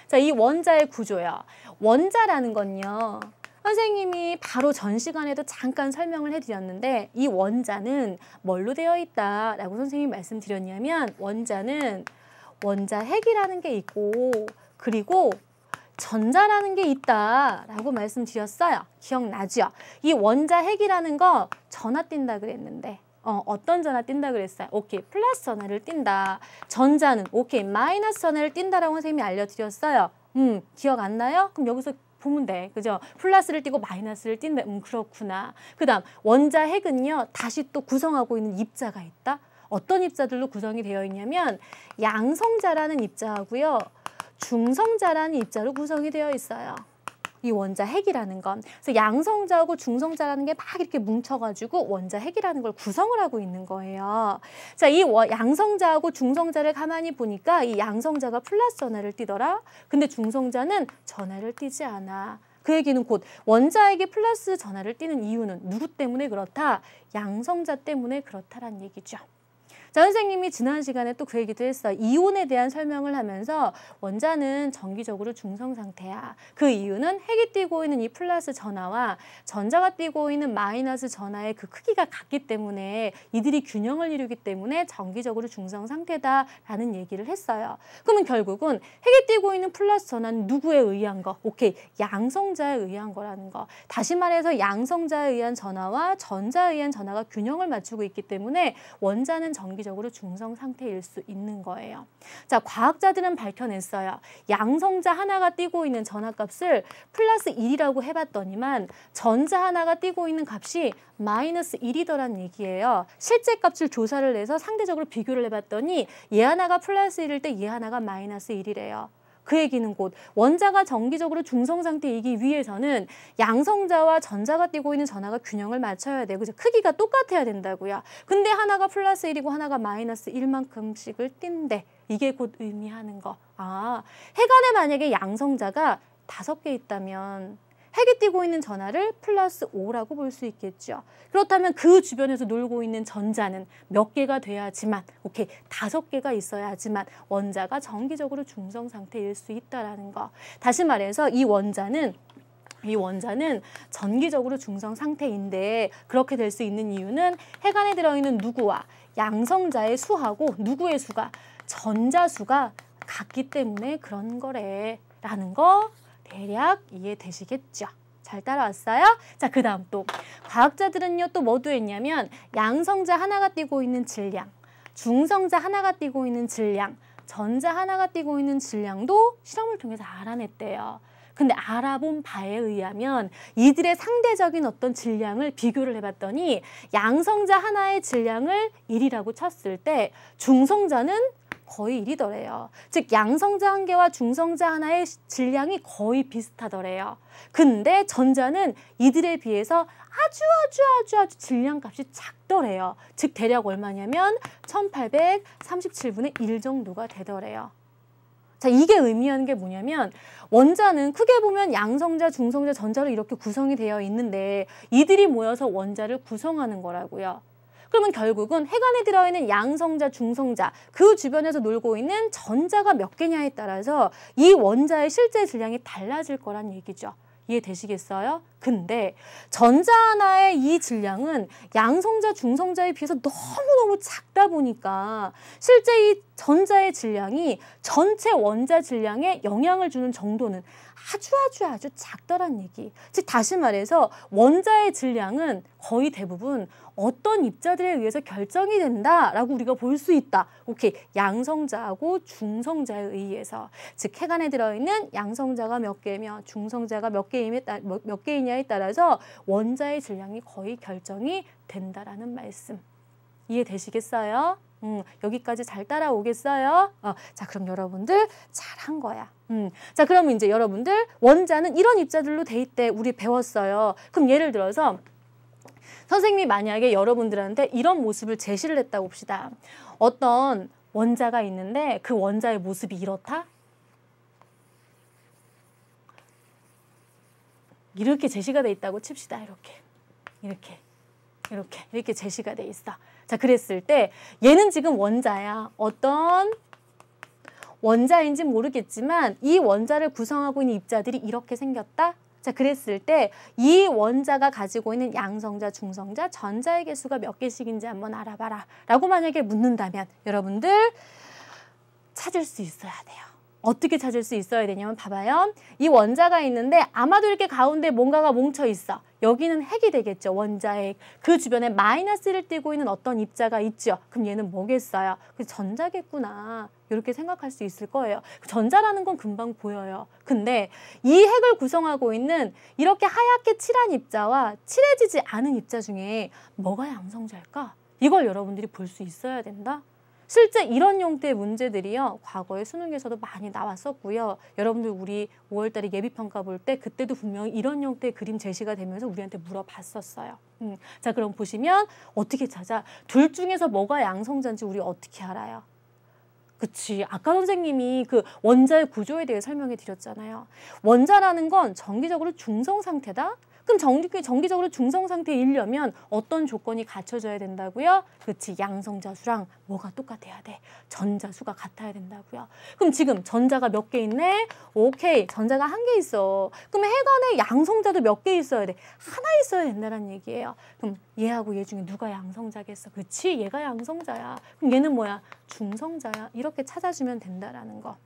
자, 이 원자의 구조요. 원자라는 건요. 선생님이 바로 전 시간에도 잠깐 설명을 해드렸는데 이 원자는 뭘로 되어 있다라고 선생님이 말씀드렸냐면 원자는 원자핵이라는 게 있고 그리고 전자라는 게 있다라고 말씀드렸어요. 기억나죠? 이 원자핵이라는 거 전하 띈다 그랬는데 어떤 전하 띈다 그랬어요? 오케이, 플러스 전하를 띈다. 전자는 오케이, 마이너스 전하를 띈다라고 선생님이 알려드렸어요. 기억 안 나요? 그럼 여기서 보면 돼. 그죠? 플러스를 띄고 마이너스를 띈다. 그렇구나. 그 다음 원자핵은요. 다시 또 구성하고 있는 입자가 있다. 어떤 입자들로 구성이 되어 있냐면 양성자라는 입자하고요. 중성자라는 입자로 구성이 되어 있어요. 이 원자핵이라는 건. 그래서 양성자하고 중성자라는 게 막 이렇게 뭉쳐가지고 원자핵이라는 걸 구성을 하고 있는 거예요. 자, 이 양성자하고 중성자를 가만히 보니까 이 양성자가 플러스 전하를 띠더라. 근데 중성자는 전하를 띠지 않아. 그 얘기는 곧 원자핵이 플러스 전하를 띠는 이유는 누구 때문에 그렇다? 양성자 때문에 그렇다라는 얘기죠. 자, 선생님이 지난 시간에 또 그 얘기도 했어. 이온에 대한 설명을 하면서 원자는 정기적으로 중성 상태야. 그 이유는 핵이 띄고 있는 이 플러스 전하와 전자가 띄고 있는 마이너스 전하의 그 크기가 같기 때문에 이들이 균형을 이루기 때문에 정기적으로 중성 상태다라는 얘기를 했어요. 그러면 결국은 핵이 띄고 있는 플러스 전하는 누구에 의한 거? 오케이, 양성자에 의한 거라는 거. 다시 말해서 양성자에 의한 전하와 전자에 의한 전하가 균형을 맞추고 있기 때문에 원자는 정기적으로 중성 상태일 수 있는 거예요. 자, 과학자들은 밝혀냈어요. 양성자 하나가 띄고 있는 전하값을 플러스 1이라고 해봤더니만 전자 하나가 띄고 있는 값이 마이너스 1이더란 얘기예요. 실제 값을 조사를 해서 상대적으로 비교를 해봤더니 얘 하나가 플러스 1일 때 얘 하나가 마이너스 1이래요. 그 얘기는 곧 원자가 정기적으로 중성 상태이기 위해서는 양성자와 전자가 띄고 있는 전하가 균형을 맞춰야 돼요. 그죠? 크기가 똑같아야 된다고요. 근데 하나가 플러스 1이고 하나가 마이너스 1만큼씩을 띈대. 이게 곧 의미하는 거. 아, 핵 안에 만약에 양성자가 5개 있다면 핵이 띄고 있는 전하를 플러스 5라고 볼 수 있겠죠. 그렇다면 그 주변에서 놀고 있는 전자는 몇 개가 돼야지만, 오케이, 5개가 있어야지만 원자가 정기적으로 중성 상태일 수 있다라는 거. 다시 말해서 이 원자는 전기적으로 중성 상태인데 그렇게 될 수 있는 이유는 핵 안에 들어있는 누구와 양성자의 수하고 누구의 수가 전자수가 같기 때문에 그런 거래라는 거 대략 이해되시겠죠? 잘 따라왔어요? 자, 그 다음 또 과학자들은요 또 뭐도 했냐면 양성자 하나가 띄고 있는 질량, 중성자 하나가 띄고 있는 질량, 전자 하나가 띄고 있는 질량도 실험을 통해서 알아냈대요. 근데 알아본 바에 의하면 이들의 상대적인 어떤 질량을 비교를 해봤더니 양성자 하나의 질량을 1이라고 쳤을 때 중성자는 거의 1이더래요. 즉 양성자 한 개와 중성자 하나의 질량이 거의 비슷하더래요. 근데 전자는 이들에 비해서 아주 질량값이 작더래요. 즉 대략 얼마냐면 1837분의 1 정도가 되더래요. 자, 이게 의미하는 게 뭐냐면 원자는 크게 보면 양성자, 중성자, 전자로 이렇게 구성이 되어 있는데 이들이 모여서 원자를 구성하는 거라고요. 그러면 결국은 핵 안에 들어있는 양성자, 중성자, 그 주변에서 놀고 있는 전자가 몇 개냐에 따라서 이 원자의 실제 질량이 달라질 거란 얘기죠. 이해되시겠어요? 근데 전자 하나의 이 질량은 양성자, 중성자에 비해서 너무너무 작다 보니까 실제 이 전자의 질량이 전체 원자 질량에 영향을 주는 정도는 아주 작더란 얘기. 즉 다시 말해서 원자의 질량은 거의 대부분 어떤 입자들에 의해서 결정이 된다라고 우리가 볼 수 있다. 오케이, 양성자하고 중성자에 의해서. 즉 핵 안에 들어있는 양성자가 몇 개며 중성자가 몇 개이냐에 따라서 원자의 질량이 거의 결정이 된다라는 말씀. 이해되시겠어요? 여기까지 잘 따라오겠어요? 자, 그럼 여러분들 잘한 거야. 자, 그럼 이제 여러분들 원자는 이런 입자들로 돼 있대. 우리 배웠어요. 그럼 예를 들어서 선생님이 만약에 여러분들한테 이런 모습을 제시를 했다고 봅시다. 어떤 원자가 있는데 그 원자의 모습이 이렇다? 이렇게 제시가 돼 있다고 칩시다. 이렇게 제시가 돼 있어. 자, 그랬을 때 얘는 지금 원자야. 어떤 원자인지 모르겠지만 이 원자를 구성하고 있는 입자들이 이렇게 생겼다. 자, 그랬을 때 이 원자가 가지고 있는 양성자, 중성자, 전자의 개수가 몇 개씩인지 한번 알아봐라 라고 만약에 묻는다면 여러분들 찾을 수 있어야 돼요. 어떻게 찾을 수 있어야 되냐면 봐봐요. 이 원자가 있는데 아마도 이렇게 가운데 뭔가가 뭉쳐 있어. 여기는 핵이 되겠죠. 원자핵. 그 주변에 마이너스를 띠고 있는 어떤 입자가 있죠. 그럼 얘는 뭐겠어요? 전자겠구나. 이렇게 생각할 수 있을 거예요. 전자라는 건 금방 보여요. 근데 이 핵을 구성하고 있는 이렇게 하얗게 칠한 입자와 칠해지지 않은 입자 중에 뭐가 양성자일까? 이걸 여러분들이 볼 수 있어야 된다. 실제 이런 형태의 문제들이요. 과거에 수능에서도 많이 나왔었고요. 여러분들 우리 5월달에 예비평가 볼 때 그때도 분명히 이런 형태의 그림 제시가 되면서 우리한테 물어봤었어요. 자, 그럼 보시면 어떻게 찾아? 둘 중에서 뭐가 양성자인지 우리 어떻게 알아요? 그치. 아까 선생님이 그 원자의 구조에 대해 설명해 드렸잖아요. 원자라는 건 정기적으로 중성 상태다? 그럼 정기적으로 중성 상태이려면 어떤 조건이 갖춰져야 된다고요? 그치. 양성자 수랑 뭐가 똑같아야 돼? 전자 수가 같아야 된다고요. 그럼 지금 전자가 몇 개 있네? 오케이. 전자가 한 개 있어. 그럼 핵 안에 양성자도 몇 개 있어야 돼? 하나 있어야 된다는 얘기예요. 그럼 얘하고 얘 중에 누가 양성자겠어? 그치? 얘가 양성자야. 그럼 얘는 뭐야? 중성자야. 이렇게 찾아주면 된다라는 거.